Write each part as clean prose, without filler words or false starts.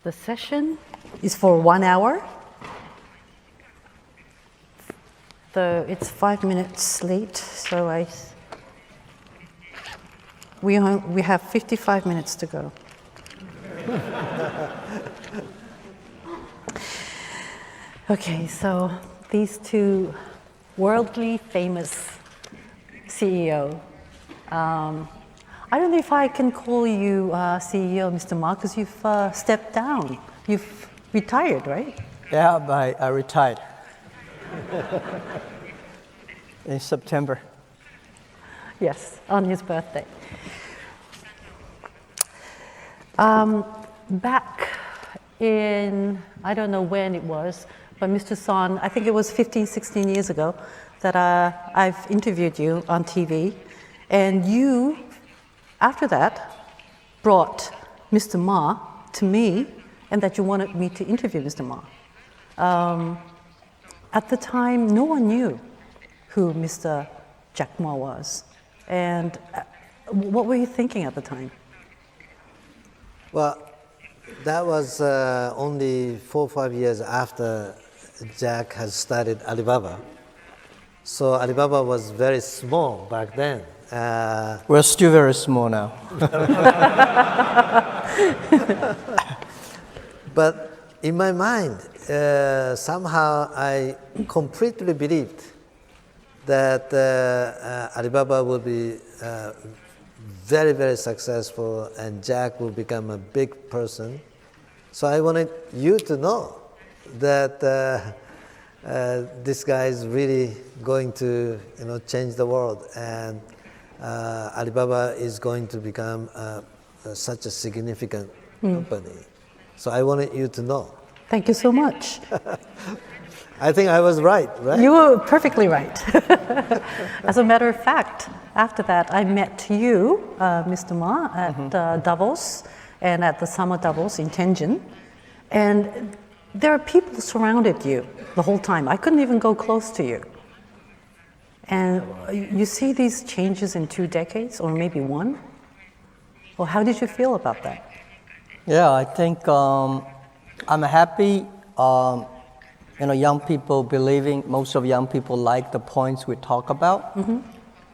The session is for 1 hour. It's 5 minutes late, so we have 55 minutes to go. Okay, so these two worldly famous CEO. I don't know if I can call you CEO, Mr. Ma, because you've stepped down. You've retired, right? Yeah, I retired in September. Yes, on his birthday. Back in, I don't know when it was, but Mr. Son, I think it was 15, 16 years ago that I've interviewed you on TV, and you, after that, brought Mr. Ma to me, and that you wanted me to interview Mr. Ma. At the time, no one knew who Mr. Jack Ma was. And what were you thinking at the time? Well, that was only 4 or 5 years after Jack had started Alibaba. So Alibaba was very small back then. We're still very small now. But in my mind, somehow I completely believed that Alibaba would be very, very successful and Jack will become a big person. So I wanted you to know that this guy is really going to change the world, and Alibaba is going to become such a significant company. So I wanted you to know. Thank you so much. I think I was right? You were perfectly right. As a matter of fact, after that, I met you, Mr. Ma, at Davos and at the summer Davos in Tianjin. And there are people surrounded you the whole time. I couldn't even go close to you. And you see these changes in 2 decades, or maybe 1? Well, how did you feel about that? Yeah, I think I'm happy. Young people believing, most of young people like the points we talk about.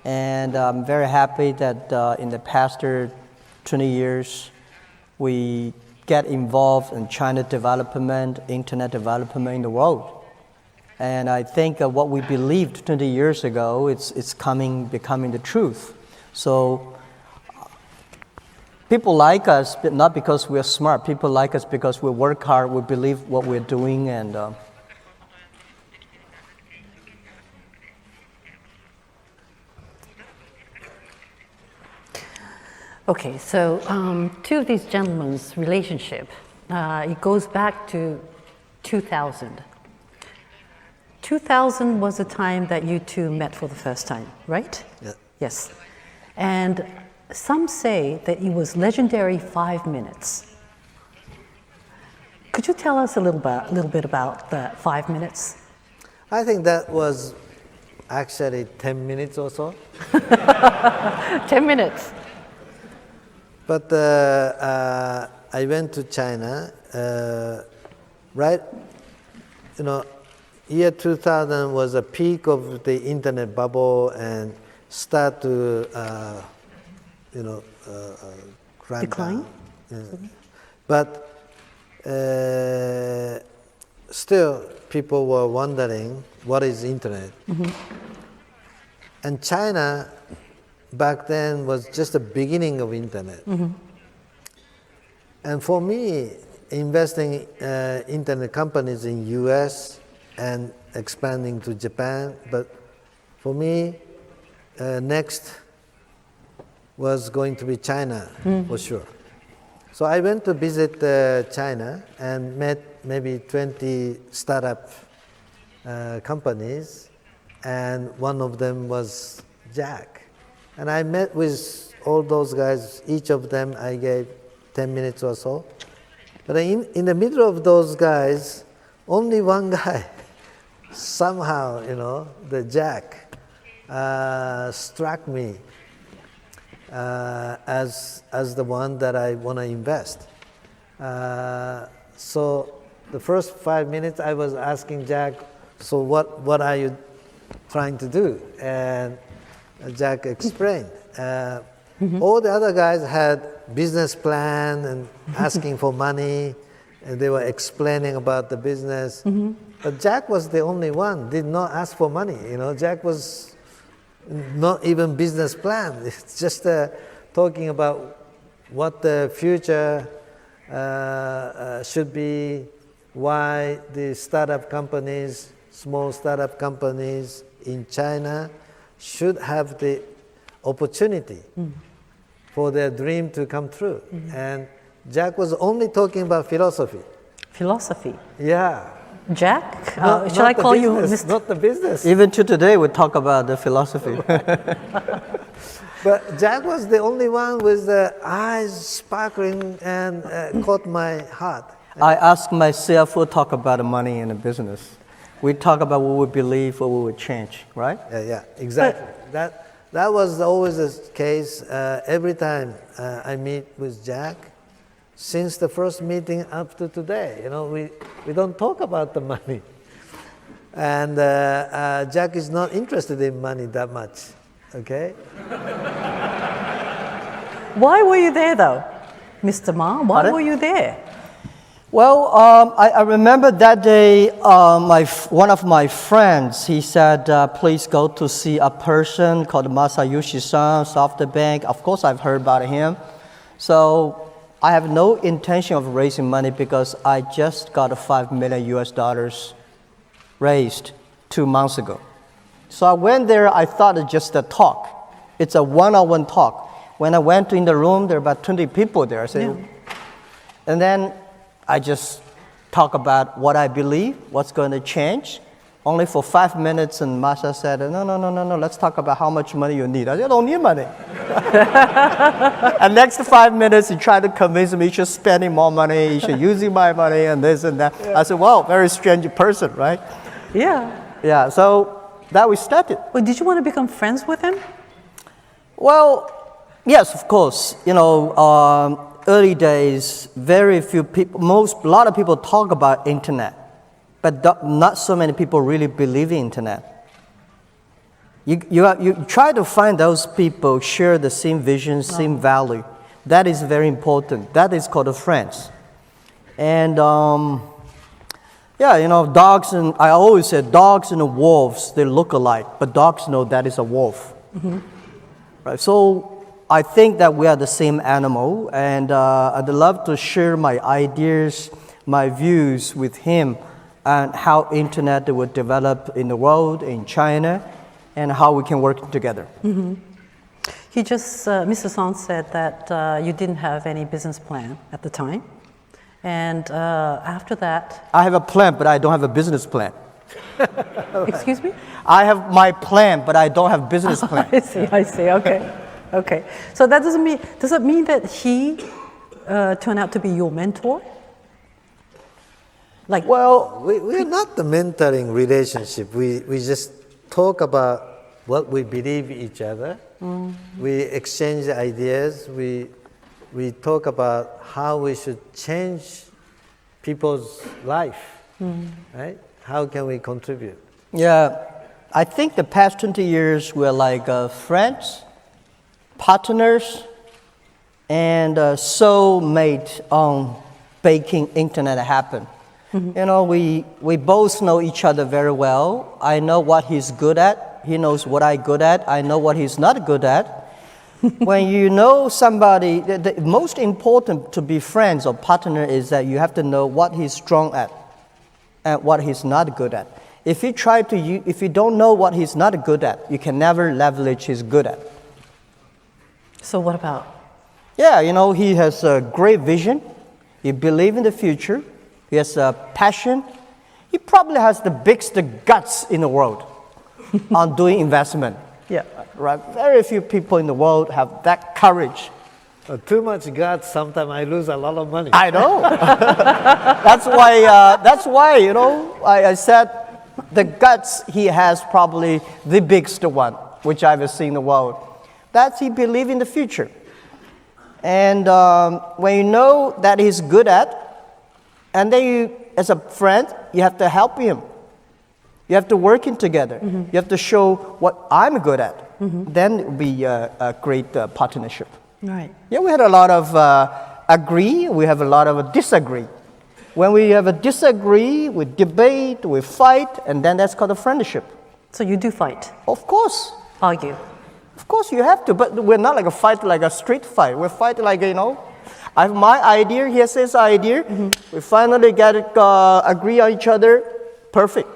And I'm very happy that in the past 20 years, we get involved in China development, internet development in the world. And I think what we believed 20 years ago, it's becoming the truth. So people like us, but not because we're smart. People like us because we work hard, we believe what we're doing, and Okay, so two of these gentlemen's relationship, it goes back to 2000. 2000 was the time that you two met for the first time, right? Yeah. Yes. And some say that it was legendary 5 minutes. Could you tell us a little bit about the 5 minutes? I think that was actually 10 minutes or so. 10 minutes. But I went to China, right? Year 2000 was a peak of the internet bubble and start to, Decline? Down. But still, people were wondering what is internet. And China back then was just the beginning of internet. And for me, investing internet companies in US and expanding to Japan, but for me, next was going to be China for sure. So I went to visit China and met maybe 20 startup companies, and one of them was Jack. And I met with all those guys. Each of them I gave 10 minutes or so. But in the middle of those guys, only one guy, somehow, the Jack, struck me as the one that I want to invest. So the first 5 minutes I was asking Jack, so what are you trying to do? And Jack explained. All the other guys had business plan and asking for money, and they were explaining about the business. But Jack was the only one did not ask for money. Jack was not even business plan. It's just talking about what the future should be, why the startup companies, small startup companies in China should have the opportunity for their dream to come true. And Jack was only talking about philosophy. Philosophy. Yeah. Jack? Not Shall I the call you business, Mr. Not the business. Even to today, we talk about the philosophy. But Jack was the only one with the eyes sparkling and caught my heart. I asked my CFO talk about the money in the business. We talk about what we believe, what we would change, right? Yeah, exactly. That was always the case. Every time I meet with Jack, since the first meeting up to today, we don't talk about the money. And Jack is not interested in money that much, okay? Why were you there though, Mr. Ma? Why Pardon? were you there? Well, I remember that day, one of my friends, he said, please go to see a person called Masayoshi-san, SoftBank. Of course, I've heard about him. So I have no intention of raising money because I just got $5 million raised 2 months ago. So I went there, I thought it's just a talk. It's a one-on-one talk. When I went in the room, there were about 20 people there. I said, and then I just talk about what I believe, what's going to change. Only for 5 minutes, and Masha said, no, let's talk about how much money you need. I said, I don't need money. And next 5 minutes, he tried to convince me you should spending more money, you should using my money, and this and that. I said, well, very strange person, right? Yeah. Yeah, so that we started. Well, did you want to become friends with him? Well, yes, of course. Early days, very few people, a lot of people talk about internet, but not so many people really believe in internet. You try to find those people share the same vision, same value. That is very important. That is called friends. And dogs and I always said dogs and wolves, they look alike, but dogs know that is a wolf. Right? So I think that we are the same animal, and I'd love to share my ideas, my views with him, and how internet would develop in the world, in China, and how we can work together. He just, Mr. Son said that you didn't have any business plan at the time, and after that... I have a plan, but I don't have a business plan. Excuse me? I have my plan, but I don't have business plan. I see, okay. So that does it mean that he turned out to be your mentor? Well, we're not the mentoring relationship. We just talk about what we believe each other. We exchange ideas. We talk about how we should change people's life, right? How can we contribute? Yeah, I think the past 20 years we're like friends, partners, and soulmate on making internet happen. We both know each other very well. I know what he's good at. He knows what I'm good at. I know what he's not good at. When you know somebody, the most important to be friends or partner is that you have to know what he's strong at and what he's not good at. If you don't know what he's not good at, you can never leverage his good at. So what about? Yeah, he has a great vision. He believes in the future. He has a passion. He probably has the biggest guts in the world on doing investment. Yeah. Right? Very few people in the world have that courage. Too much guts, sometimes I lose a lot of money. I know. That's why, I said the guts he has probably the biggest one, which I've seen in the world. That's he believes in the future. And when you know that he's good at, and then you, as a friend, you have to help him. You have to work in together. You have to show what I'm good at. Then it will be a great partnership. Right. Yeah, we had a lot of agree, we have a lot of disagree. When we have a disagree, we debate, we fight, and then that's called a friendship. So you do fight, Of course. argue. Of course you have to, but we're not like a fight, like a street fight. We're fighting like, I have my idea, he has his idea. We finally get agree on each other. Perfect.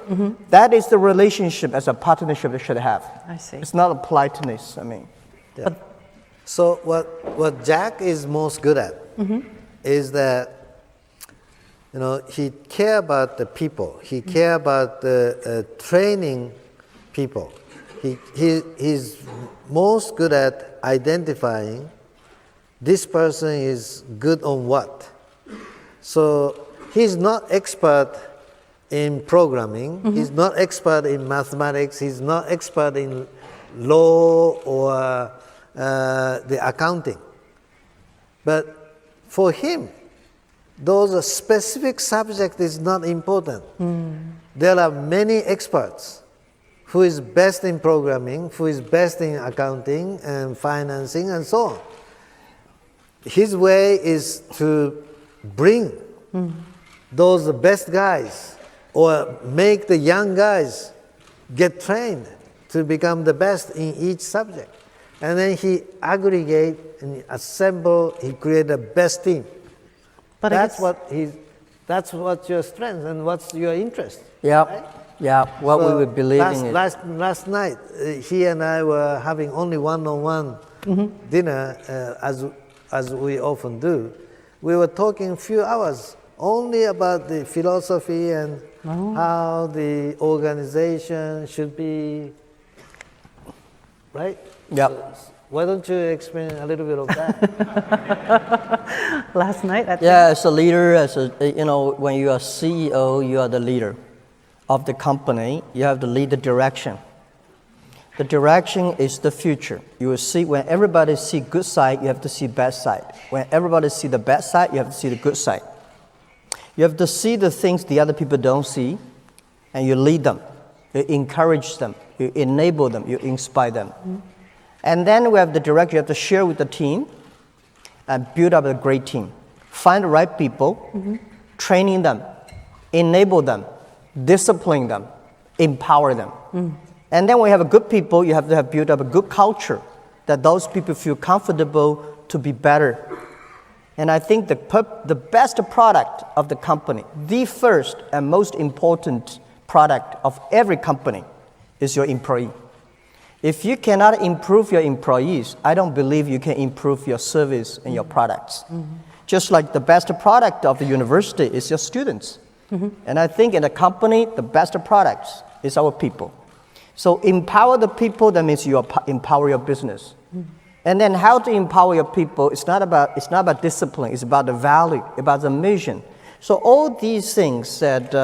That is the relationship as a partnership that should have. I see. It's not a politeness, I mean. Yeah. So what Jack is most good at is that he care about the people. He care about the training people. He's most good at identifying this person is good on what. So he's not expert in programming. He's not expert in mathematics. He's not expert in law or the accounting. But for him, those specific subject is not important. There are many experts who is best in programming, who is best in accounting and financing and so on. His way is to bring those best guys or make the young guys get trained to become the best in each subject. And then he aggregate and assemble, he create the best team. But That's what your strength and what's your interest. Yeah, right? yeah, what we So were believing in. last night, he and I were having only one-on-one dinner, as we often do. We were talking a few hours only about the philosophy and how the organization should be, right? Yeah. Why don't you explain a little bit of that? Last night, I think. Yeah, as a leader, when you are CEO, you are the leader of the company. You have to lead the direction. The direction is the future. You will see when everybody see good side, you have to see bad side. When everybody see the bad side, you have to see the good side. You have to see the things the other people don't see, and you lead them. You encourage them. You enable them. You inspire them. And then we have the direction. You have to share with the team and build up a great team. Find the right people, training them, enable them, discipline them, empower them. And then when you have a good people, you have to have built up a good culture that those people feel comfortable to be better. And I think the best product of the company, the first and most important product of every company is your employee. If you cannot improve your employees, I don't believe you can improve your service and your products. Just like the best product of the university is your students. And I think in a company, the best products is our people. So empower the people, that means you empower your business. And then how to empower your people, it's not about discipline, it's about the value, about the mission. So all these things that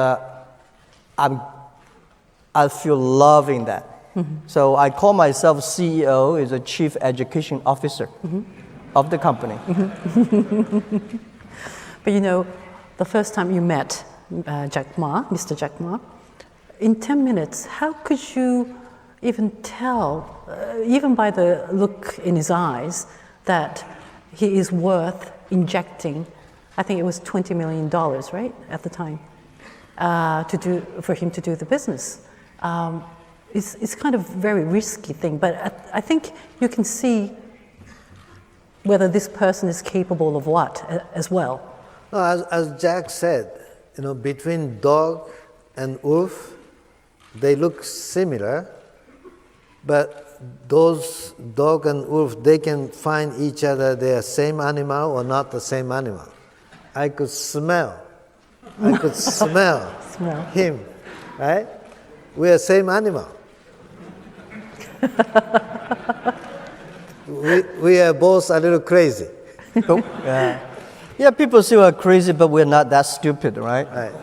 I feel love in that. So I call myself CEO, is a Chief Education Officer of the company. But the first time you met Jack Ma, Mr. Jack Ma, in 10 minutes, how could you even tell, even by the look in his eyes, that he is worth injecting, I think it was $20 million, right, at the time, for him to do the business? It's kind of a very risky thing, but I think you can see whether this person is capable of what as well. No, as Jack said, between dog and wolf, they look similar, but those dog and wolf, they can find each other, they are same animal or not the same animal. I could smell him, right? We are same animal. we are both a little crazy. Yeah, people say we're crazy, but we're not that stupid, right? Right.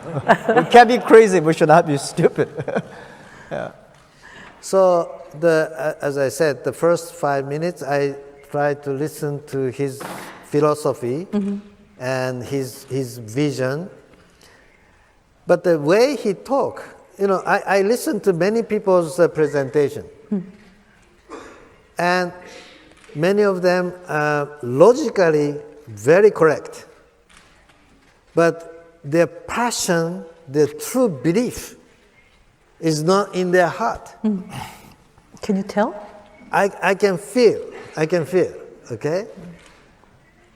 We can be crazy, we should not be stupid. Yeah. So, as I said, the first 5 minutes, I tried to listen to his philosophy and his vision. But the way he talk, I listen to many people's presentation. And many of them are logically very correct. But their passion, their true belief is not in their heart. Can you tell? I can feel, okay?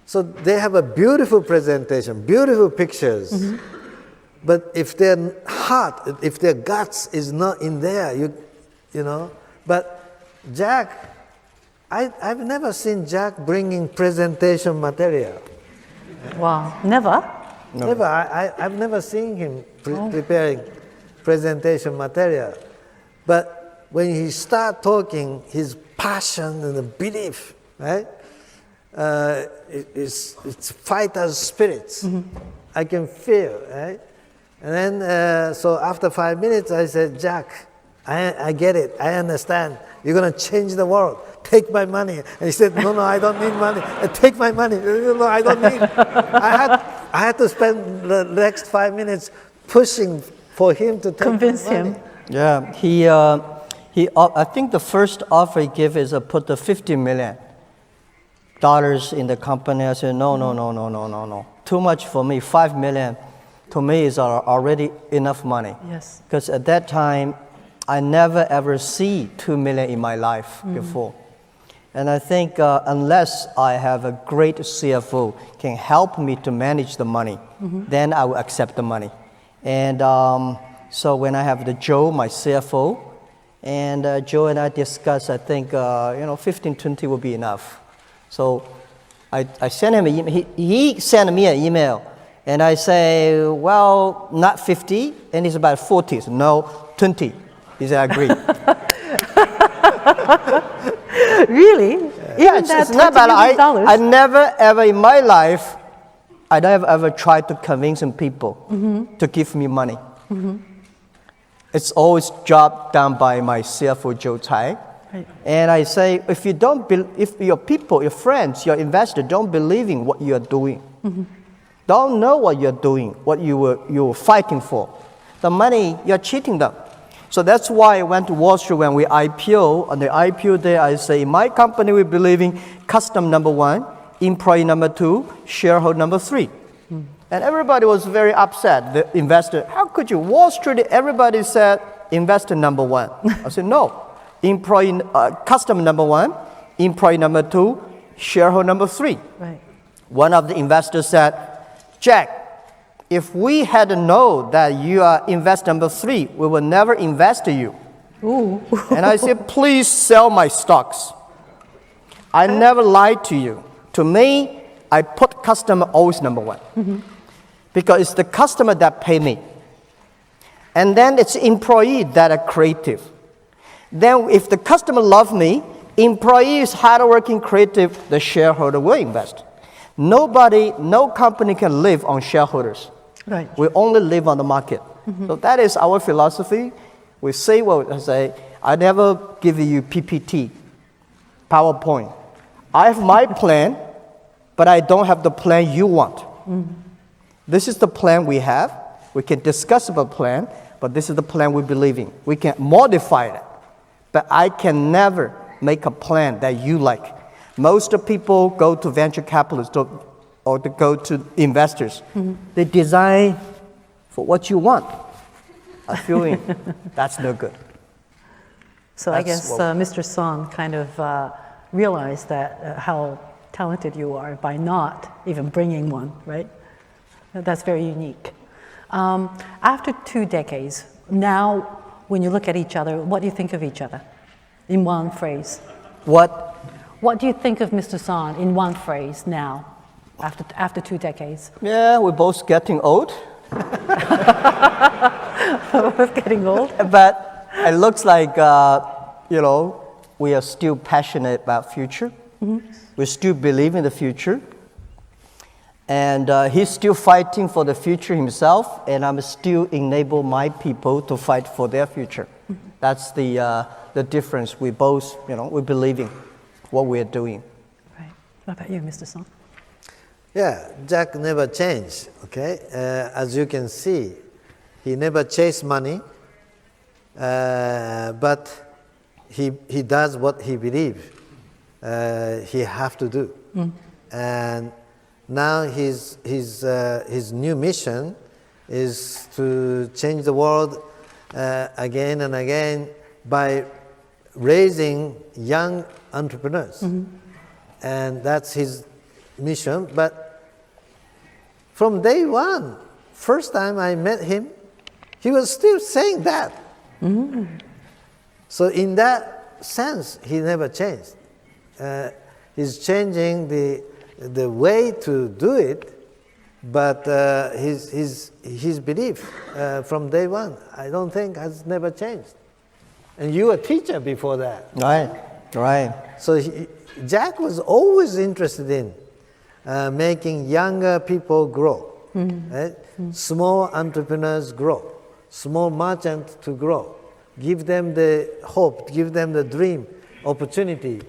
So they have a beautiful presentation, beautiful pictures. But if their heart, if their guts is not in there, But Jack, I've never seen Jack bringing presentation material. Wow, never? Never. I've never seen him preparing presentation material. But when he start talking, his passion and the belief, right? It's fighter's spirits. I can feel, right? And then, so after 5 minutes, I said, Jack, I get it. I understand. You're going to change the world. Take my money. And he said, no, I don't need money. Take my money. No, I don't need. I had to spend the next 5 minutes pushing for him to take Convince my money. him. Yeah, I think the first offer he gave is put the $50 million in the company. I said, no. Too much for me. $5 million to me is already enough money. Yes. Because at that time, I never ever see $2 million in my life before. And I think unless I have a great CFO can help me to manage the money, then I will accept the money. And so when I have Joe, my CFO, and Joe and I discussed, I think 15, 20 will be enough. So I sent him he sent me an email, and I say, well, not 50, and it's about 40. So no, 20. He said, I agree. Really? Yeah, Even that it's not bad. $20 million? I never ever in my life, I never ever tried to convince people to give me money. It's always job done by my CFO, Joe Tsai. Right. And I say, if your people, your friends, your investors don't believe in what you are doing, don't know what you're doing, what you were fighting for, the money, you're cheating them. So that's why I went to Wall Street when we IPO. On the IPO day, I say, in my company, we believe in customer number 1, employee number 2, shareholder number 3. And everybody was very upset, the investor. How could you? Wall Street, everybody said investor number 1. I said, no. Customer number 1, employee number 2, shareholder number 3. Right. One of the investors said, Jack, if we had known that you are investor number 3, we would never invest in you. Ooh. And I said, please sell my stocks. I never lied to you. To me, I put customer always number 1. Because it's the customer that pay me. And then it's employee that are creative. Then if the customer love me, employee is hardworking, creative, the shareholder will invest. Nobody, no company can live on shareholders. Right. We only live on the market. So that is our philosophy. We say what I say. I never give you PPT, PowerPoint. I have my plan, but I don't have the plan you want. This is the plan we have. We can discuss about plan, but this is the plan we believe in. We can modify it, but I can never make a plan that you like. Most of people go to venture capitalists or to go to investors. They design for what you want. I feel that's no good. So I guess Mr. Song kind of realized that how talented you are by not even bringing one, right? That's very unique. After 2 decades, now when you look at each other, what do you think of each other in one phrase? What do you think of Mr. Song in one phrase now, after 2 decades? Yeah, we're both getting old. Both getting old? But it looks like, we are still passionate about future. We still believe in the future. And he's still fighting for the future himself, and I'm still enable my people to fight for their future. That's the difference. We both, we believe in what we're doing. Right. What about you, Mr. Song? Yeah, Jack never changed, okay? As you can see, he never chased money, but he does what he believes he have to do. And now his new mission is to change the world again and again by raising young entrepreneurs. And that's his mission. But from day one, first time I met him, he was still saying that. So in that sense, he never changed. He's changing the way to do it, but his belief from day one, I don't think has never changed. And you were a teacher before that. Right. So Jack was always interested in making younger people grow, right? Small entrepreneurs grow, small merchants to grow. Give them the hope, give them the dream, opportunity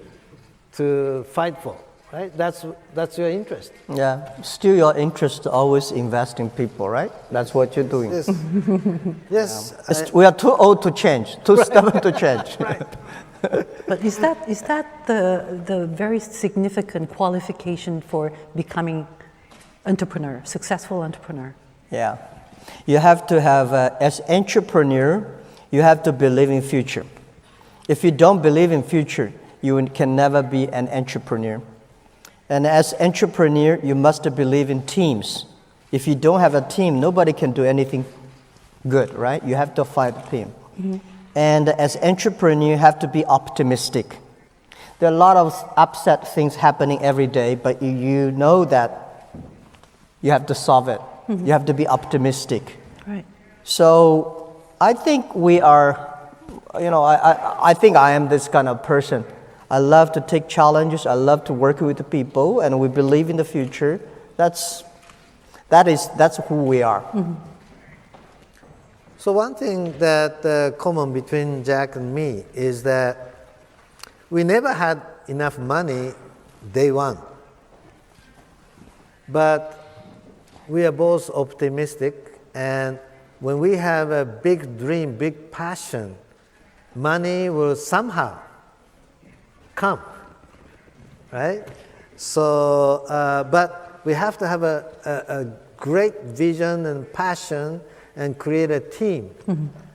to fight for, right? That's your interest. Yeah. Still your interest to always invest in people, right? That's what you're doing. Yes. Yes. We are too old to change, too stubborn to change. But is that the very significant qualification for becoming entrepreneur, successful entrepreneur? Yeah. You have to have, as entrepreneur, you have to believe in future. If you don't believe in future, you can never be an entrepreneur. And as entrepreneur, you must believe in teams. If you don't have a team, nobody can do anything good, right? You have to find a team. And as entrepreneur, you have to be optimistic. There are a lot of upset things happening every day, but you know that you have to solve it. You have to be optimistic. Right. So I think we are, I think I am this kind of person. I love to take challenges. I love to work with the people, and we believe in the future. That's who we are. So one thing that common between Jack and me is that we never had enough money day one. But we are both optimistic, and when we have a big dream, big passion, money will somehow come, right? So, but we have to have a great vision and passion and create a team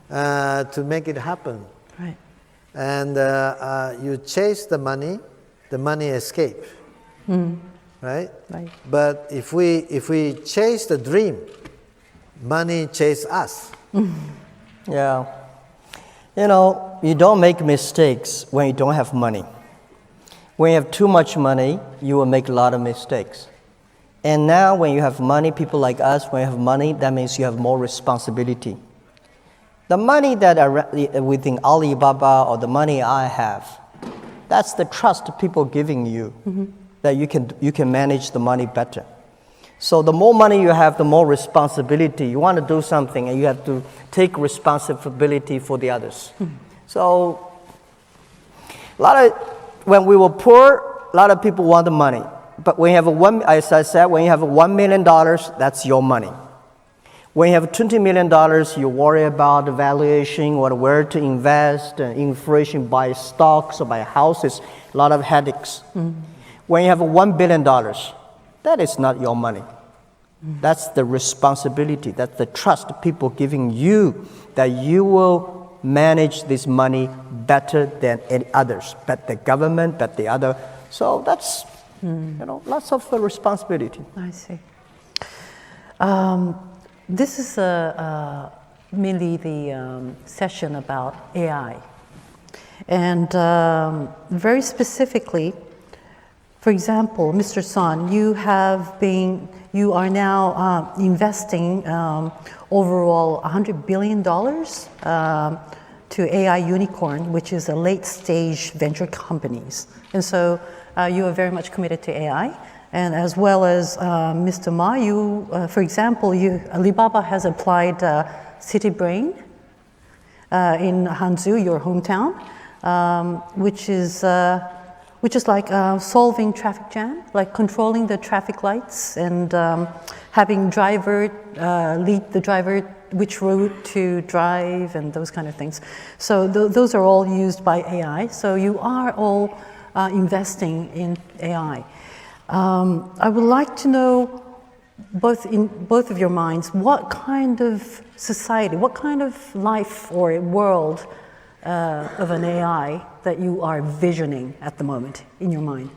to make it happen. Right. And you chase the money escape, right? Right. But if we chase the dream, money chase us. Yeah. You don't make mistakes when you don't have money. When you have too much money, you will make a lot of mistakes. And now when you have money, people like us, when you have money, that means you have more responsibility. The money that are within Alibaba or the money I have, that's the trust people giving you, that you can manage the money better. So the more money you have, the more responsibility. You want to do something and you have to take responsibility for the others. So when we were poor, a lot of people want the money. But when you have as I said, when you have $1 million, that's your money. When you have $20 million, you worry about the valuation or where to invest, inflation, buy stocks or buy houses, a lot of headaches. When you have $1 billion, that is not your money. That's the responsibility, that's the trust people giving you that you will manage this money better than any others, but the government, but the other. So that's, lots of responsibility. I see. This is mainly the session about AI. And very specifically, for example, Mr. Son, you are now investing overall $100 billion to AI Unicorn, which is a late-stage venture companies. And so you are very much committed to AI. And as well as Mr. Ma, for example, Alibaba has applied City Brain in Hangzhou, your hometown, which which is like solving traffic jam, like controlling the traffic lights and having driver lead the driver which route to drive and those kind of things. So those are all used by AI. So you are all investing in AI. I would like to know, in both of your minds, what kind of society, what kind of life or world of an AI that you are visioning at the moment in your mind?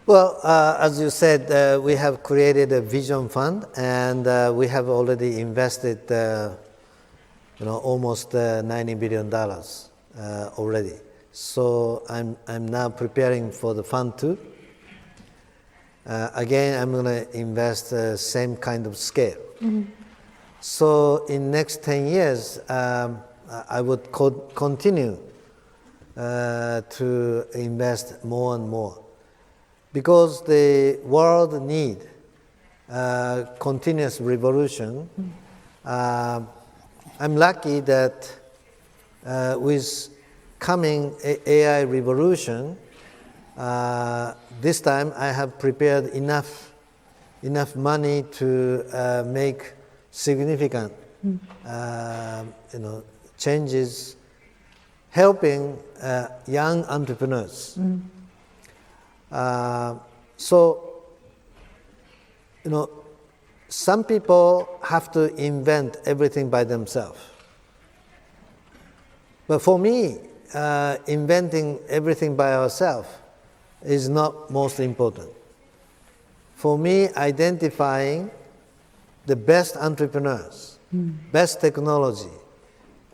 Well, as you said, we have created a vision fund, and we have already invested, almost $90 billion already. So I'm now preparing for the fund two. Again, I'm going to invest same kind of scale. Mm-hmm. So in next 10 years, I would continue to invest more and more, because the world need continuous revolution. I'm lucky that with coming AI revolution, this time I have prepared enough money to make significant changes, helping young entrepreneurs. So some people have to invent everything by themselves. But for me, inventing everything by ourselves is not most important. For me, identifying the best entrepreneurs, best technology,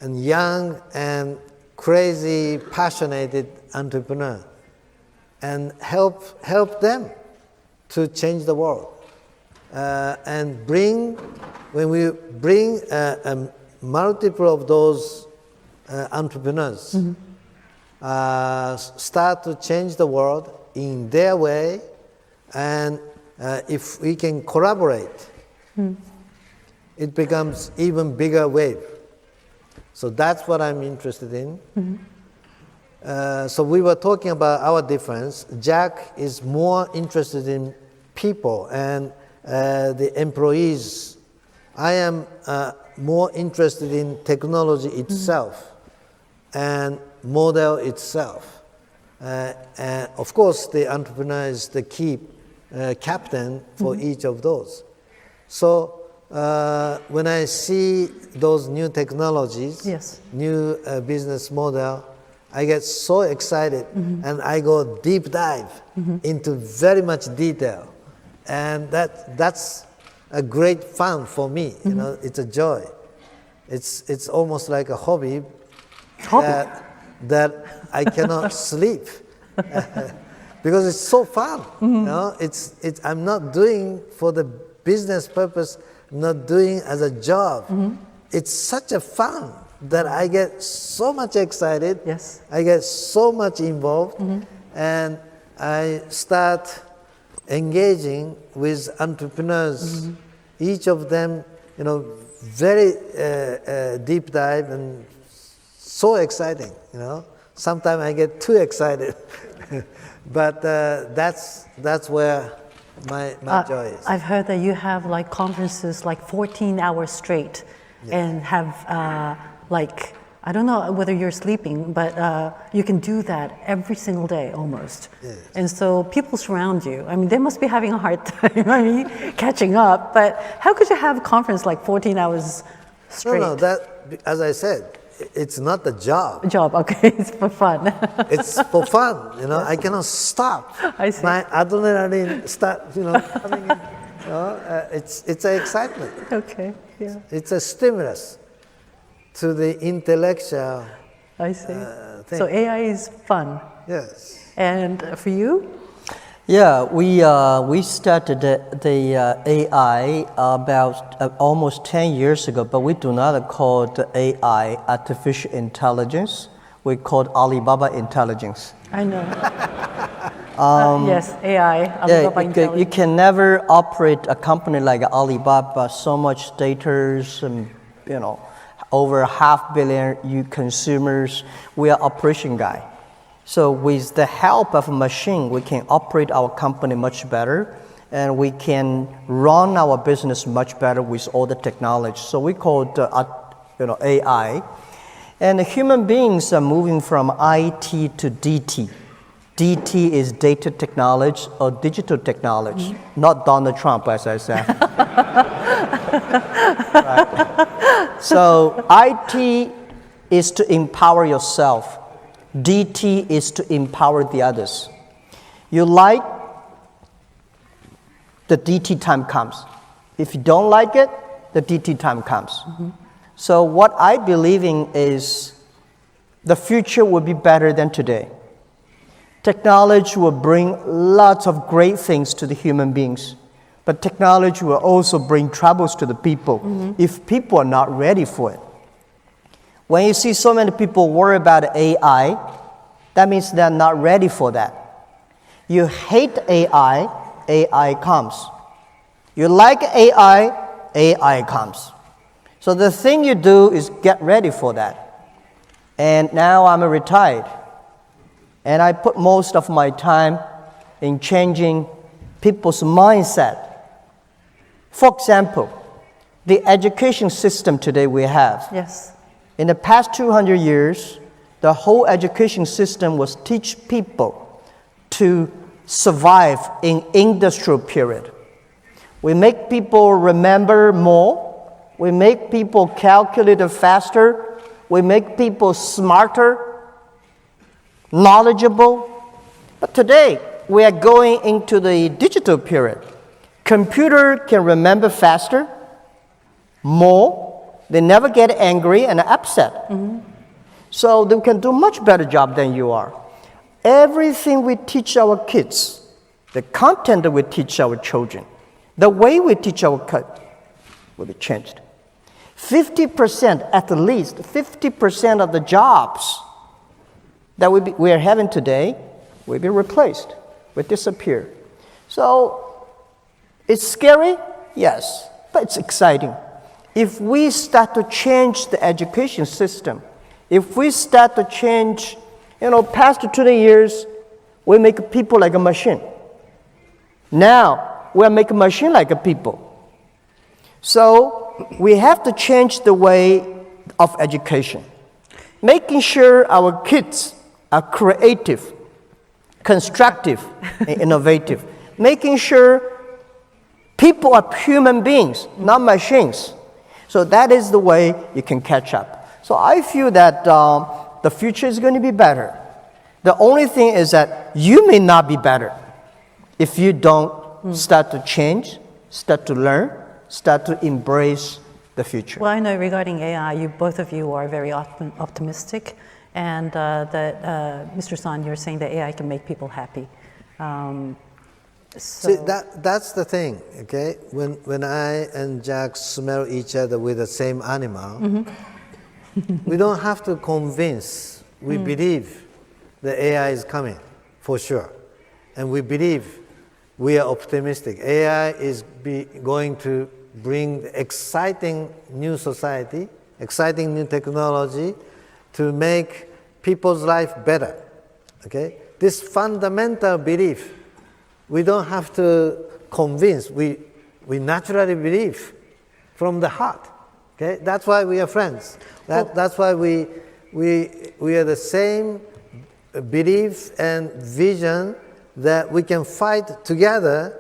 and young and crazy, passionate entrepreneurs, and help them to change the world. And when we bring a multiple of those entrepreneurs, start to change the world in their way, and if we can collaborate, it becomes even bigger wave. So that's what I'm interested in. So we were talking about our difference. Jack is more interested in people and the employees. I am more interested in technology itself and model itself. And of course, the entrepreneur is the key captain for each of those. So when I see those new technologies, new business model, I get so excited, and I go deep dive into very much detail, and that's a great fun for me. It's a joy. It's almost like a hobby. That I cannot sleep because it's so fun. I'm not doing for the business purpose. I'm not doing as a job. It's such a fun that I get so much excited. Yes. I get so much involved, and I start engaging with entrepreneurs. Each of them, very deep dive and so exciting. Sometimes I get too excited, but that's where my joy is. I've heard that you have like conferences like 14 hours straight, and have I don't know whether you're sleeping, but you can do that every single day almost. Yes. And so people surround you. I mean, they must be having a hard time catching up. But how could you have a conference like 14 hours straight? No, that, as I said, it's not a job. Okay, it's for fun. It's for fun, I cannot stop. I see. My adrenaline start, coming in. It's an excitement. Okay, yeah. It's a stimulus to the intellectual. I see. Thing. So AI is fun. Yes. And for you? Yeah, we started the AI about almost 10 years ago, but we do not call the AI artificial intelligence. We call it Alibaba intelligence. I know. Yes, AI, Alibaba intelligence. You can never operate a company like Alibaba, so much data, and over 500 million consumers. We are operation guy. So with the help of a machine, we can operate our company much better, and we can run our business much better with all the technology. So we call it AI. And human beings are moving from IT to DT. DT is data technology or digital technology, not Donald Trump, as I said. Right. So IT is to empower yourself. DT is to empower the others. You like, the DT time comes. If you don't like it, the DT time comes. Mm-hmm. So what I believe in is the future will be better than today. Technology will bring lots of great things to the human beings, but technology will also bring troubles to the people if people are not ready for it. When you see so many people worry about AI, that means they're not ready for that. You hate AI, AI comes. You like AI, AI comes. So the thing you do is get ready for that. And now I'm retired. And I put most of my time in changing people's mindset. For example, the education system today we have. Yes. In the past 200 years, the whole education system was teach people to survive in industrial period. We make people remember more. We make people calculate faster. We make people smarter, knowledgeable. But today, we are going into the digital period. Computer can remember faster, more. They never get angry and upset. So they can do much better job than you are. Everything we teach our kids, the content that we teach our children, the way we teach our kids will be changed. 50%, at least 50% of the jobs that we are having today will be replaced, will disappear. So it's scary, yes, but it's exciting. If we start to change the education system, if we start to change, past 20 years, we make people like a machine. Now, we're making a machine like a people. So we have to change the way of education, making sure our kids are creative, constructive, and innovative, making sure people are human beings, not machines. So that is the way you can catch up. So I feel that the future is going to be better. The only thing is that you may not be better if you don't start to change, start to learn, start to embrace the future. Well, I know regarding AI, both of you are very optimistic, and that Mr. San, you're saying that AI can make people happy. See, that's the thing, okay? When I and Jack smell each other with the same animal, we don't have to convince. We believe the AI is coming, for sure. And we believe, we are optimistic. AI is going to bring exciting new society, exciting new technology to make people's life better, okay? This fundamental belief, we don't have to convince. We naturally believe from the heart. Okay, that's why we are friends. That's why we are the same belief and vision that we can fight together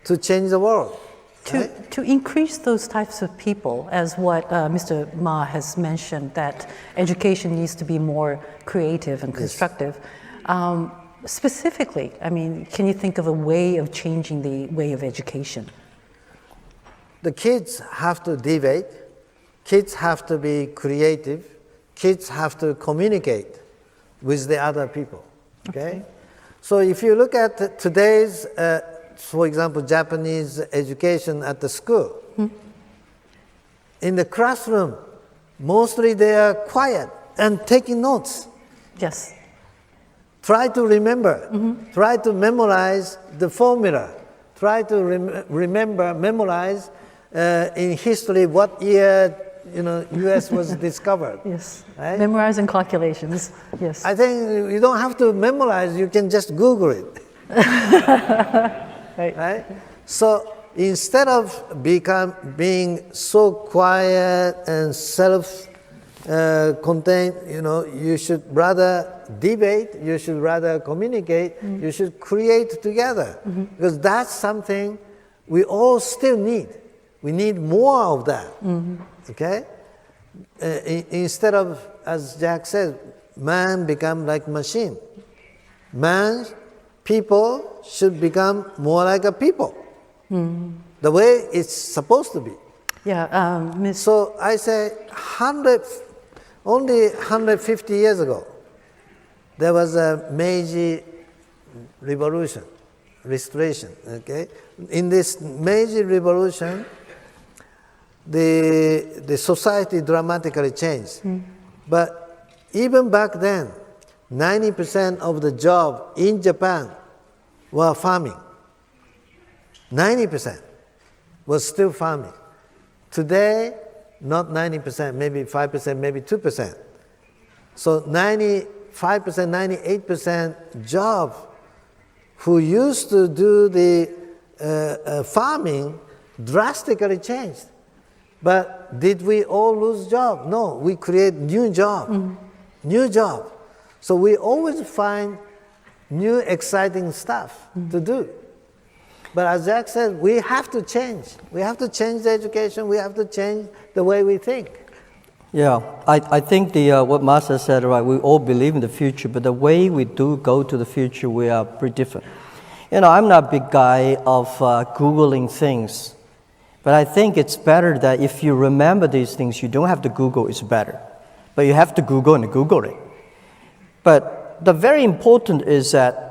to change the world. To increase those types of people, as what Mr. Ma has mentioned, that education needs to be more creative and constructive. Yes. Specifically, I mean, can you think of a way of changing the way of education? The kids have to debate. Kids have to be creative. Kids have to communicate with the other people. Okay? So if you look at today's, for example, Japanese education at the school, in the classroom, mostly they are quiet and taking notes. Yes. Try to remember. Try to memorize the formula. Try to memorize in history what year U.S. was discovered. Yes. Right? Memorizing calculations. Yes. I think you don't have to memorize, you can just Google it. Right? So instead of being so quiet and self-contained, you should rather debate, you should rather communicate, you should create together. Because that's something we all still need. We need more of that. Okay? Instead of, as Jack said, man become like machine. People should become more like a people. The way it's supposed to be. Yeah, So I say only 150 years ago, there was a Meiji restoration. Okay? In this Meiji revolution, the society dramatically changed. But even back then, 90% of the job in Japan were farming. 90% was still farming. Today, not 90%, maybe 5%, maybe 2%. So 95%, 98% job who used to do the farming drastically changed. But did we all lose job? No, we create new job. So we always find new exciting stuff to do. But as Jack said, we have to change. We have to change the education. We have to change the way we think. Yeah, I think what Master said, right, we all believe in the future, but the way we do go to the future, we are pretty different. I'm not a big guy of Googling things, but I think it's better that if you remember these things, you don't have to Google, it's better. But you have to Google and Google it. But the very important is that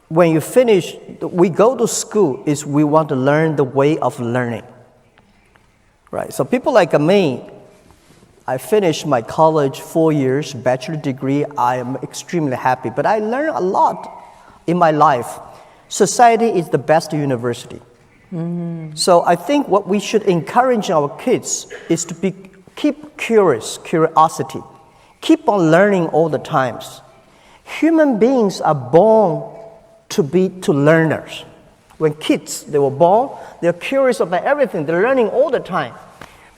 when you finish, we go to school is we want to learn the way of learning. Right, so people like me, I finished my college 4 years, bachelor degree, I am extremely happy. But I learned a lot in my life. Society is the best university. So I think what we should encourage our kids is to keep curiosity. Keep on learning all the times. Human beings are born to learners. When kids, they were born, they're curious about everything. They're learning all the time.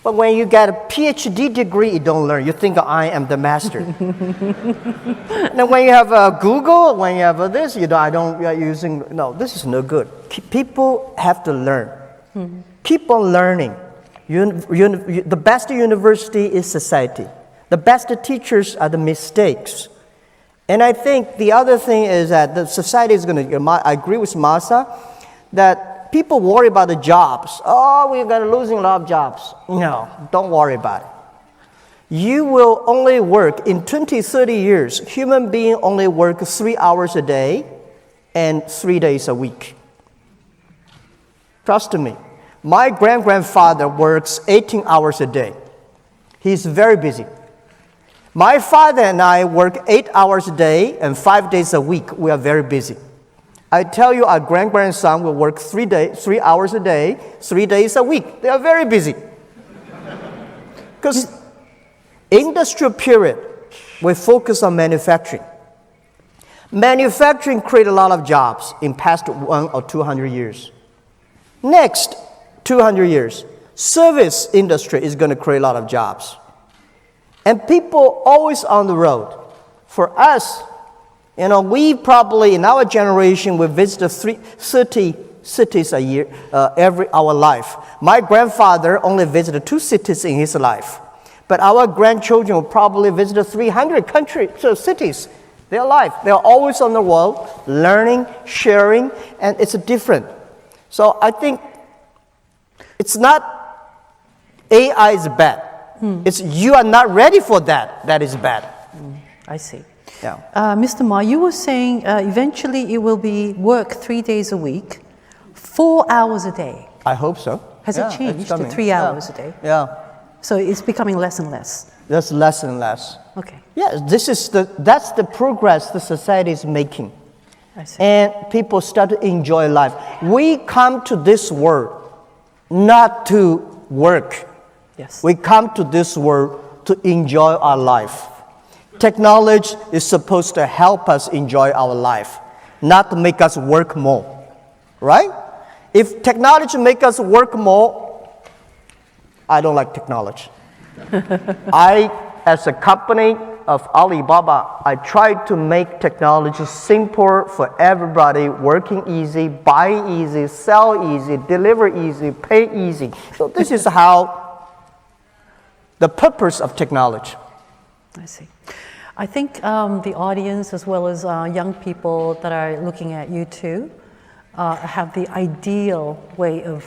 But when you get a PhD degree, you don't learn. You think I am the master. And when you have Google, when you have this, this is no good. People have to learn. Keep on learning. The best university is society. The best teachers are the mistakes. And I think the other thing is that the society is going to, I agree with Masa, that people worry about the jobs. Oh, we're going to losing a lot of jobs. No, don't worry about it. You will only work, in 20, 30 years, human being only work 3 hours a day and 3 days a week. Trust me. My grandfather works 18 hours a day. He's very busy. My father and I work 8 hours a day and 5 days a week. We are very busy. I tell you, our grandson will work 3 hours a day, 3 days a week. They are very busy. Because industrial period, we focus on manufacturing. Manufacturing create a lot of jobs in past 100 or 200 years. Next 200 years, service industry is going to create a lot of jobs. And people always on the road. For us, we probably, in our generation, we visit 30 cities a year, our life. My grandfather only visited 2 cities in his life. But our grandchildren will probably visit 300 cities. Their life. They are always on the road, learning, sharing, and it's different. So I think it's not AI is bad. It's you are not ready for that. That is bad. I see. Yeah. Mr. Ma, you were saying eventually it will be work 3 days a week, 4 hours a day. I hope so. Has it changed to 3 hours a day? Yeah. So it's becoming less and less. That's less and less. Okay. Yeah, that's the progress the society is making. I see. And people start to enjoy life. We come to this world not to work. Yes. We come to this world to enjoy our life. Technology is supposed to help us enjoy our life, not to make us work more, right? If technology make us work more, I don't like technology. As a company of Alibaba, I try to make technology simple for everybody, working easy, buy easy, sell easy, deliver easy, pay easy. So this is how the purpose of technology. I see. I think the audience, as well as young people that are looking at you too, have the ideal way of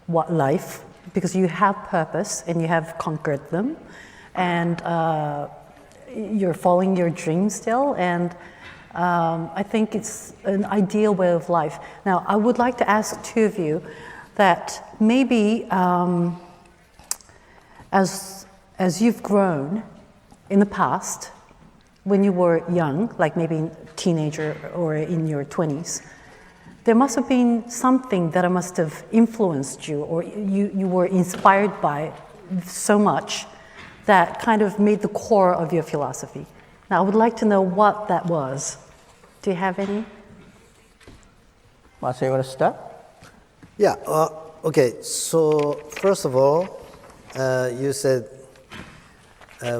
what life, because you have purpose and you have conquered them, and you're following your dreams still, and I think it's an ideal way of life. Now, I would like to ask two of you that maybe as you've grown in the past, when you were young, like maybe a teenager or in your 20s, there must have been something that must have influenced you, or you were inspired by so much that kind of made the core of your philosophy. Now, I would like to know what that was. Do you have any? Marcia, you want to start? Yeah, okay, so first of all, you said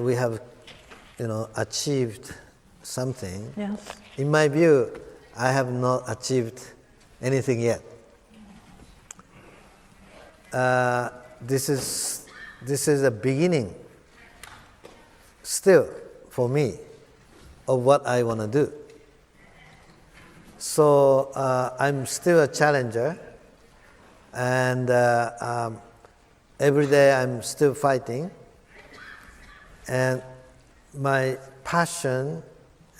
we have, achieved something. Yes. In my view, I have not achieved anything yet. This is a beginning, still, for me, of what I want to do. So I'm still a challenger, and every day I'm still fighting, and my passion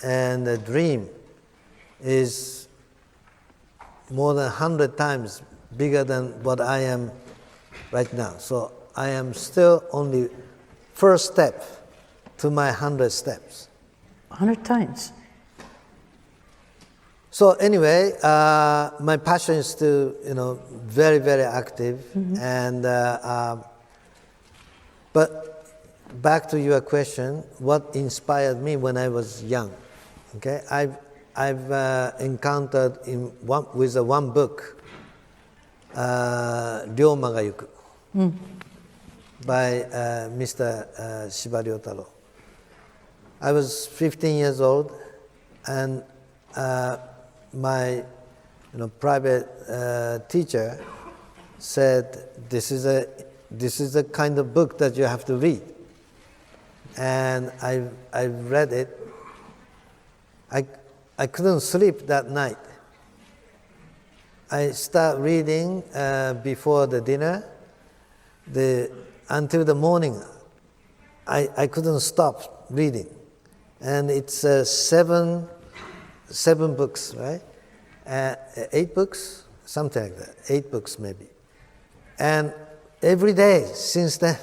and the dream is more than 100 times bigger than what I am right now. So I am still only first step to my 100 steps. 100 times. So anyway, my passion is still, very, very active. And but back to your question, what inspired me when I was young? Okay, I've encountered with one book, Ryoma ga Yuku, by Mr. Shiba Ryotaro. I was 15 years old, and my private teacher said, this is the kind of book that you have to read. And I read it. I couldn't sleep that night. I start reading before the dinner. Until the morning, I couldn't stop reading. And it's 7 books, right? 8 books, something like that. 8 books maybe. And every day since then,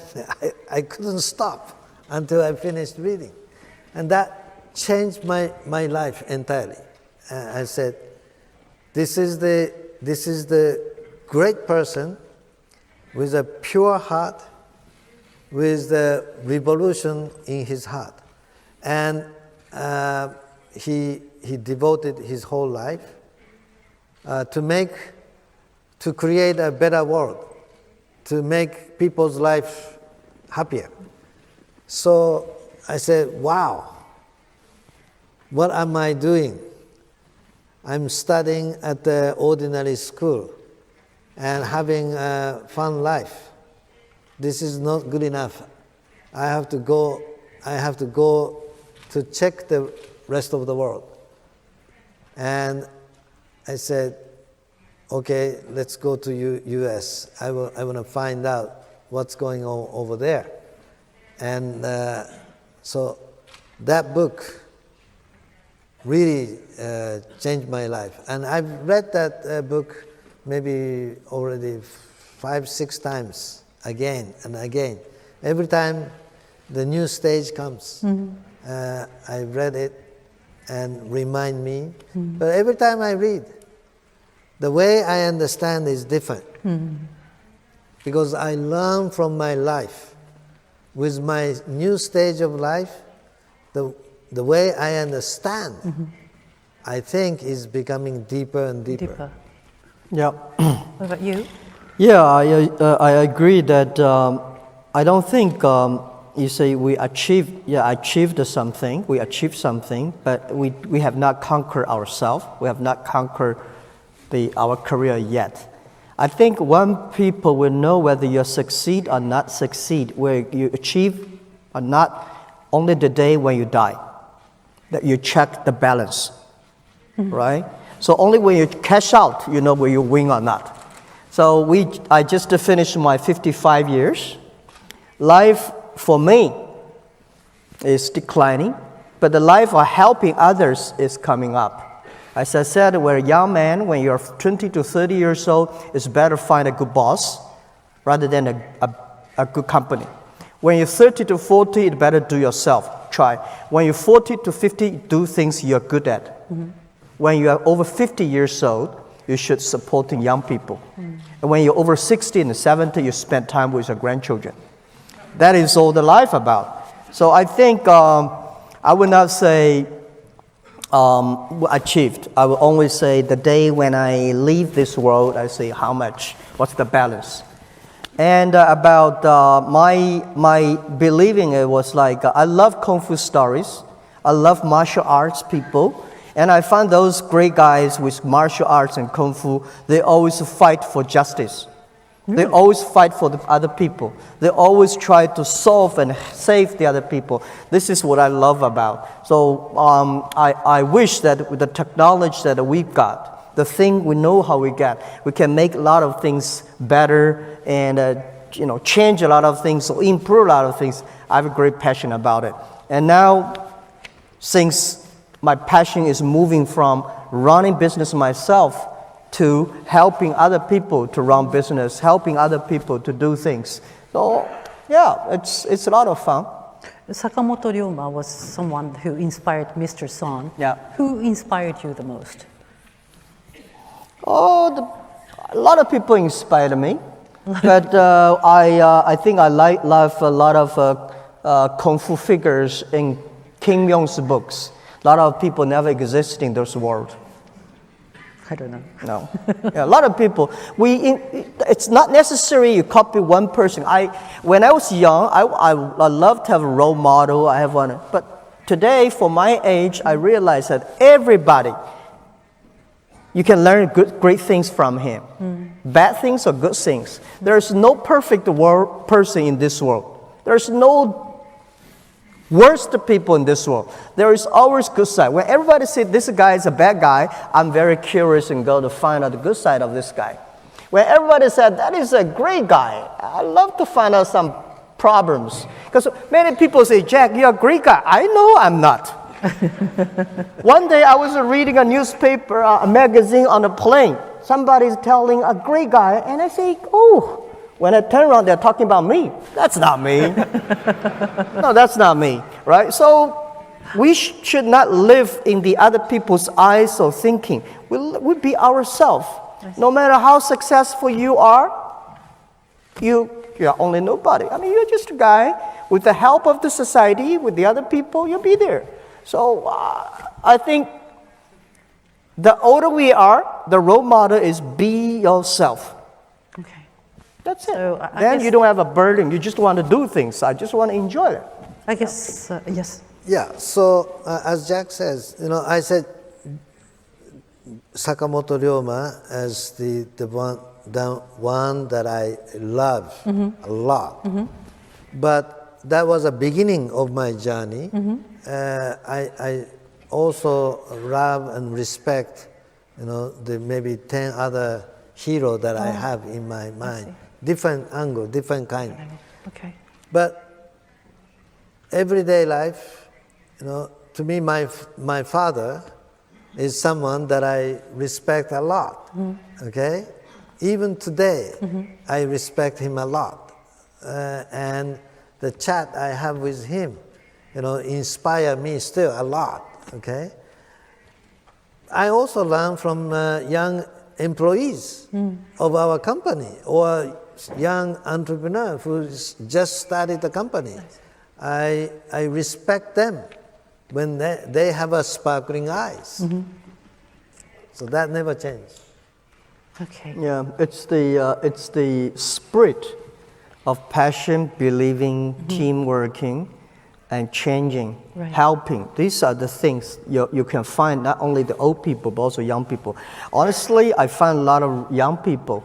I couldn't stop until I finished reading. And that changed my life entirely. I said, this is the great person with a pure heart, with the revolution in his heart. And he devoted his whole life to create a better world, to make people's life happier. So I said, wow, what am I doing? I'm studying at the ordinary school and having a fun life. This is not good enough. I have to go to check the rest of the world. And I said, okay, let's go to US. I want to find out what's going on over there. And so that book really changed my life. And I've read that book maybe already 5-6 times, again and again. Every time the new stage comes, I read it and remind me. But every time I read, the way I understand is different. Because I learn from my life. with my new stage of life, the way I understand, I think is becoming deeper and deeper. Deeper. Yeah. What about you? Yeah, I agree that I don't think you say we achieved something, but we have not conquered ourselves. We have not conquered our career yet. I think when people will know whether you succeed or not succeed, where you achieve or not, only the day when you die, that you check the balance, right? So only when you cash out, you know whether you win or not. So I just finished my 55 years. Life for me is declining, but the life of helping others is coming up. As I said, when a young man, when you're 20 to 30 years old, it's better find a good boss rather than a good company. When you're 30 to 40, it's better do yourself. Try. When you're 40 to 50, do things you're good at. When you are over 50 years old, you should supporting young people. And when you're over 60 and 70, you spend time with your grandchildren. That is all the life about. So I think I would not say achieved. I will only say the day when I leave this world, I say how much, what's the balance. And about my believing, it was like I love Kung Fu stories. I love martial arts people. And I find those great guys with martial arts and Kung Fu, they always fight for justice. They always fight for the other people. They always try to solve and save the other people. This is what I love about. So I wish that with the technology that we've got, the thing we know how we get, we can make a lot of things better and change a lot of things, or improve a lot of things. I have a great passion about it. And now, since my passion is moving from running business myself to helping other people to run business, helping other people to do things. So, yeah, it's a lot of fun. Sakamoto Ryoma was someone who inspired Mr. Son. Yeah. Who inspired you the most? Oh, a lot of people inspired me. But I think I love a lot of Kung Fu figures in Kim Myung's books. A lot of people never exist in this world. I don't know. No. Yeah, a lot of people. It's not necessary you copy one person. When I was young, I loved to have a role model. I have one. But today, for my age, I realize that everybody, you can learn great things from him. Bad things or good things. There is no perfect person in this world. There is no worst people in this world. There is always good side. When everybody says this guy is a bad guy, I'm very curious and go to find out the good side of this guy. When everybody said that is a great guy, I love to find out some problems. Because many people say, Jack, you're a great guy. I know I'm not. One day I was reading a newspaper, a magazine on a plane. Somebody's telling a great guy, and I say, oh. When I turn around, they're talking about me. That's not me. No, that's not me, right? So we should not live in the other people's eyes or thinking. We be ourselves. No matter how successful you are, you're only nobody. I mean, you're just a guy. With the help of the society, with the other people, you'll be there. So I think the older we are, the role model is be yourself. That's it. So then you don't have a burden. You just want to do things. I just want to enjoy it. I guess, yes. Yeah, so as Jack says, I said Sakamoto Ryoma as the one that I love a lot. But that was a beginning of my journey. I also love and respect, the maybe 10 other heroes that I have in my mind. Different angle, different kind. Okay. But everyday life, to me, my father is someone that I respect a lot. Okay, even today, I respect him a lot, and the chat I have with him, inspire me still a lot. Okay. I also learn from young employees of our company or young entrepreneur who's just started a company. I respect them when they have a sparkling eyes. So that never changed. Okay. Yeah, it's the spirit of passion, believing, team working, and changing, Right. helping. These are the things you can find not only the old people but also young people. Honestly, I find a lot of young people.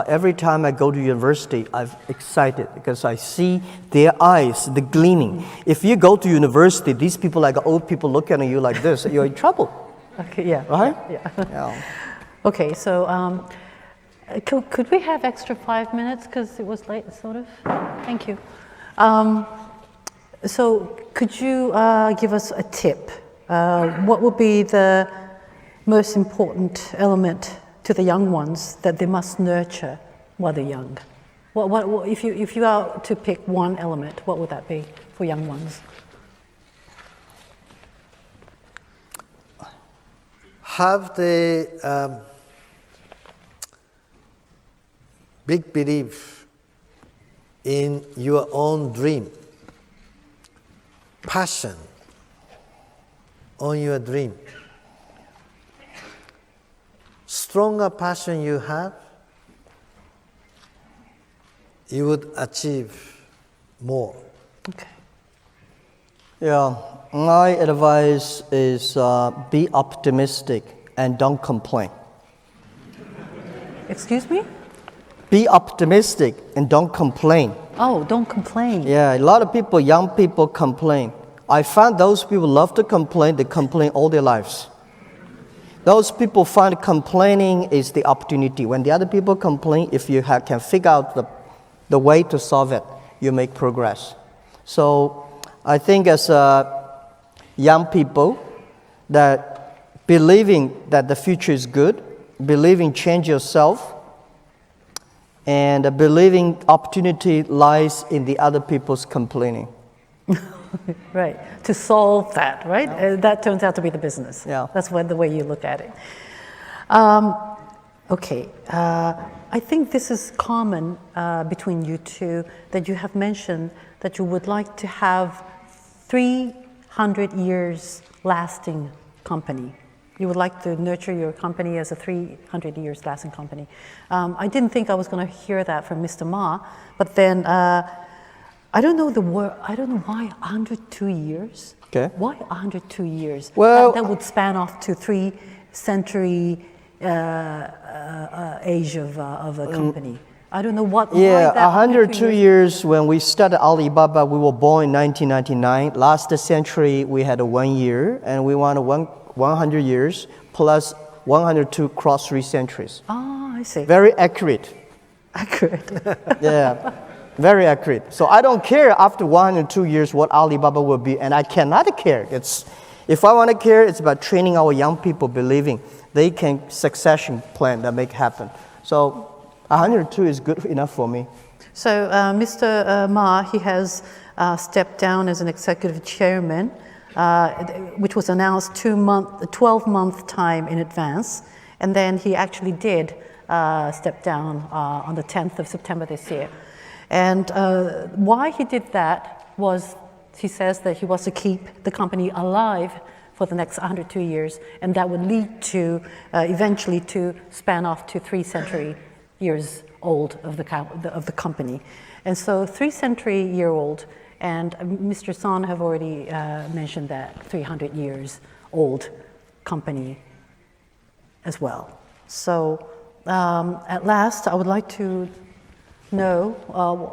Every time I go to university, I'm excited because I see their eyes, the gleaming. If you go to university, these people like old people looking at you like this, you're in trouble, Okay, yeah. right? Yeah. Yeah. Okay, so could we have extra 5 minutes because it was late, sort of? Thank you. So could you give us a tip? What would be the most important element to the young ones that they must nurture while they're young? What if you are to pick one element, what would that be for young ones? Have the big belief in your own dream, passion on your dream. Stronger passion you have, you would achieve more. Okay. Yeah, my advice is be optimistic and don't complain. Excuse me? Be optimistic and don't complain. Oh, don't complain. Yeah, a lot of people, young people complain. I find those people love to complain, they complain all their lives. Those people find complaining is the opportunity. When the other people complain, if you can figure out the way to solve it, you make progress. So I think as young people, that believing that the future is good, believing change yourself, and believing opportunity lies in the other people's complaining. Right, to solve that, right? That turns out to be the business. Yeah. That's the way you look at it. Okay, I think this is common between you two, that you have mentioned that you would like to have 300 years lasting company. You would like to nurture your company as a 300 years lasting company. I didn't think I was going to hear that from Mr. Ma, but then I don't know the word. I don't know why 102 years. Okay. Why 102 years? Well, that would span off to 3-century age of a company. I don't know what. Yeah, why that 102 years when we started Alibaba, we were born in 1999. Last century, we had 1 year, and we want 100 years plus 102 cross 3 centuries. Ah, I see. Very accurate. Accurate. Yeah, very accurate. So I don't care after 102 years what Alibaba will be, and I cannot care. If I want to care, it's about training our young people, believing they can succession plan that make happen. So 102 is good enough for me. So Mr. Ma, he has stepped down as an executive chairman, which was announced 12-month time in advance, and then he actually did step down on the 10th of September this year. And why he did that was, he says that he wants to keep the company alive for the next 102 years, and that would lead to eventually to span off to 3 years old of the company. And so 3 old, and Mr. Son have already mentioned that 300 years old company as well. So at last, I would like to know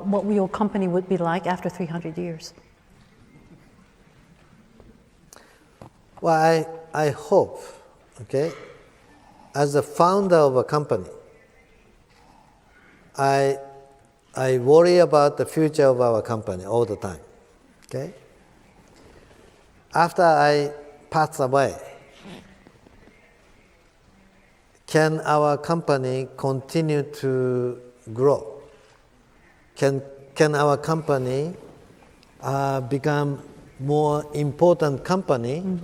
what your company would be like after 300 years. Well, I hope, okay, as a founder of a company, I worry about the future of our company all the time, okay? After I pass away, can our company continue to grow? Can our company become more important company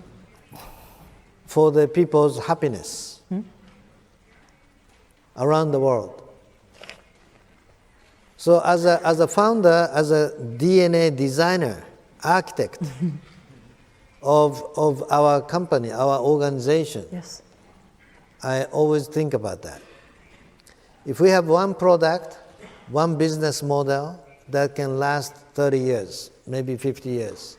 for the people's happiness around the world? So as a founder, as a DNA designer, architect of our company, our organization, Yes. I always think about that. If we have one product, one business model that can last 30 years, maybe 50 years,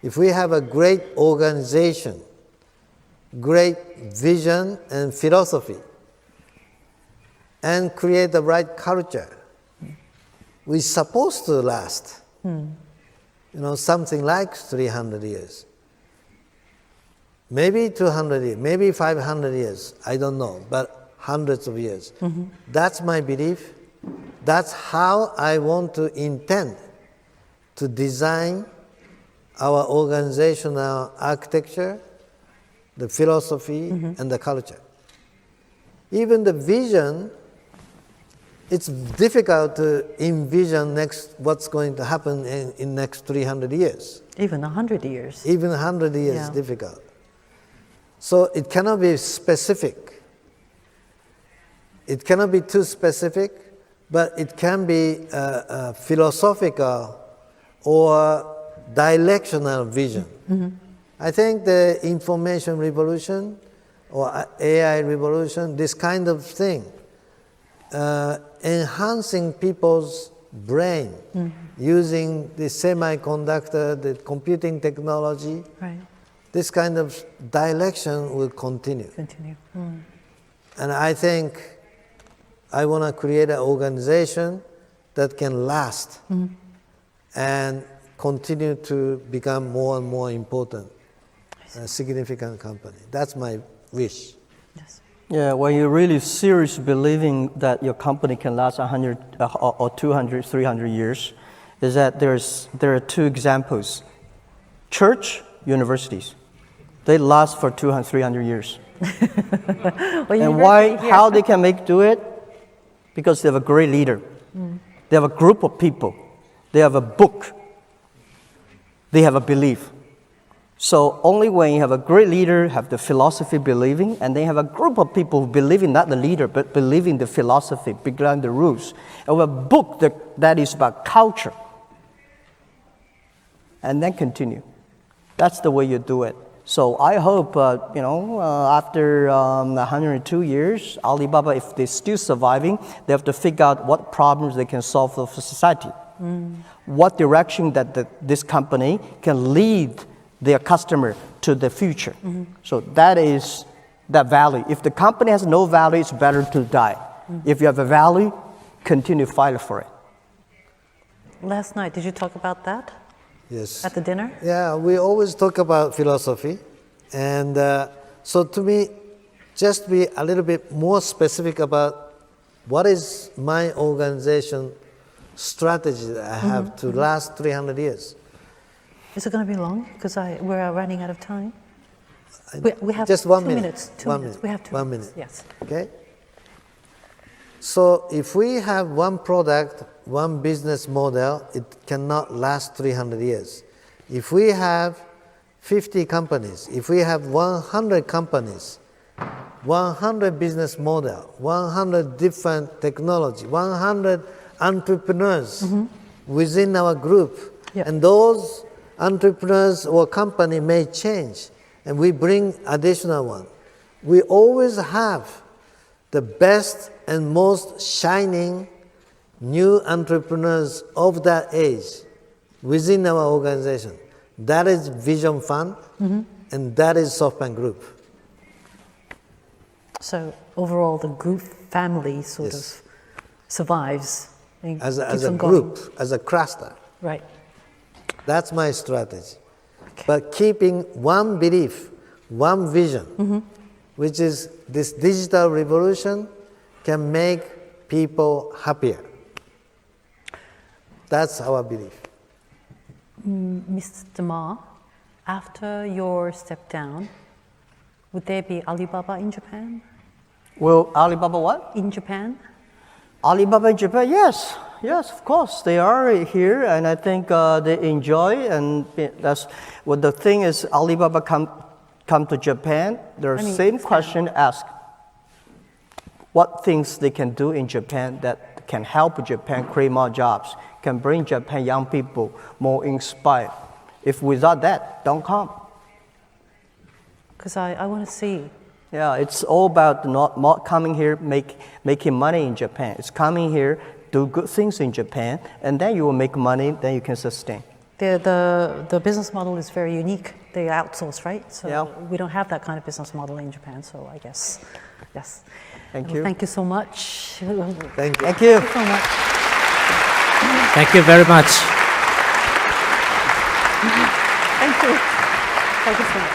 if we have a great organization, great vision and philosophy, and create the right culture, we're supposed to last, something like 300 years. Maybe 200 years, maybe 500 years, I don't know, but hundreds of years. That's my belief. That's how I want to intend to design our organizational architecture, the philosophy, and the culture. Even the vision, it's difficult to envision what's going to happen in next 300 years. Even 100 years. Even 100 years is Yeah. difficult. So it cannot be specific. It cannot be too specific, but it can be a philosophical or directional vision. I think the information revolution or AI revolution, this kind of thing, enhancing people's brain using the semiconductor, the computing technology, Right. this kind of direction will continue. Continue. And I think I want to create an organization that can last and continue to become more and more important, a significant company. That's my wish. Yes. Yeah, when you're really serious believing that your company can last 100 or 200, 300 years, is that there are two examples. Church, universities, they last for 200, 300 years. Well, And why, how they can do it? Because they have a great leader. They have a group of people. They have a book. They have a belief. So only when you have a great leader, have the philosophy believing, and they have a group of people who believe in not the leader, but believing the philosophy, behind the rules. And a book that is about culture. And then continue. That's the way you do it. So I hope, after 102 years, Alibaba, if they're still surviving, they have to figure out what problems they can solve for society. What direction that this company can lead their customer to the future. So that is that value. If the company has no value, it's better to die. If you have a value, continue fight for it. Last night, did you talk about that Yes. at the dinner? Yeah, we always talk about philosophy. And so to me, just be a little bit more specific about what is my organization strategy that I have to last 300 years. Is it going to be long? Because we're running out of time. We have Just 1 2 minute. minutes. 2 1 minutes. minute. We have 2 1 minutes. minute. Yes. Okay? So if we have one product, one business model, it cannot last 300 years. If we have 50 companies, if we have 100 companies, 100 business model, 100 different technology, 100 entrepreneurs within our group, Yeah. and those entrepreneurs or company may change, and we bring additional one. We always have the best and most shining new entrepreneurs of that age within our organization. That is Vision Fund, and that is SoftBank Group. So overall, the group family sort Yes. of survives and As keeps a on going. group, as a cluster. Right. That's my strategy. But keeping one belief, one vision, which is this digital revolution can make people happier. That's our belief. Mr. Ma, after your step down, would there be Alibaba in Japan? Will Alibaba what? In Japan? Alibaba in Japan, yes, of course, they are here, and I think they enjoy. And that's what the thing is. Alibaba come to Japan. The same question asked: what things they can do in Japan that can help Japan create more jobs, can bring Japan young people more inspired. If without that, don't come. Because I want to see. Yeah, it's all about not coming here, making money in Japan. It's coming here, do good things in Japan, and then you will make money, then you can sustain. The business model is very unique. They outsource, right? So Yeah. we don't have that kind of business model in Japan. So I guess, yes. Thank Well, you. thank you so much. Thank you. Thank you. Thank you so much. Thank you very much. Thank you. Thank you so much.